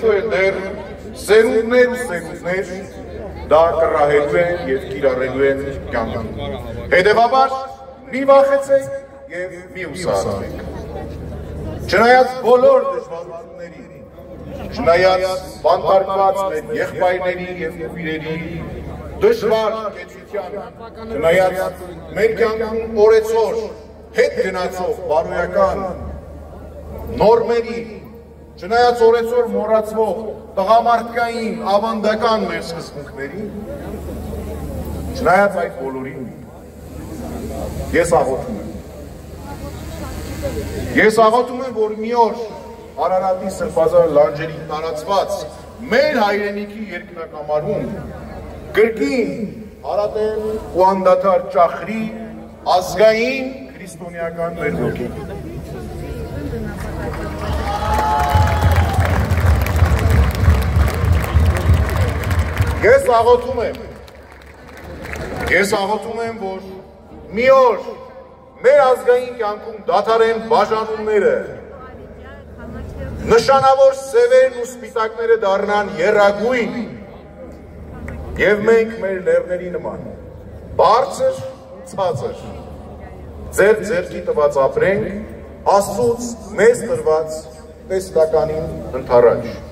հետո էլ դեռ սերունդներ ու սերունդներ դա կռահելու են և կիրառելու են կյանքում։ Հետևաբար մի վախեցեք և մի հուսահատվեք։ Չնայած բոլոր դժվարություններին, չնայած բանտարկված մեր եղբայրների և քույրերի դժվար կեցությանը, չնայած մեր կյանքում օրեցօր հետ գնացող բարոյական նորմերի, չնայած օրեցօր մոռացվող տղամարդկային ավանդական մեր սկզբունքներին, չնայած այդ բոլորին, ես աղոթում եմ։ Ես աղոթում եմ, որ մի օր Արարատի սրբազան լանջերի տարածված մեր հայրենիքի երկնակամարում կրկին հարատել ու անդադար ճախրի ազգային քրիստոնեական մեր ոգին։ Ես աղոթում եմ, որ մի օր մեր ազգային կյանքում դադարեն բաժանումները, նշանավոր սևերն ու սպիտակները դառնան եռագույն, և մենք մեր լեռների նման, բարձր, ցածր, ձեր ձեռքի տված ապրենք, Աստծուց մեզ տրված տեսլականին ընդառաջ։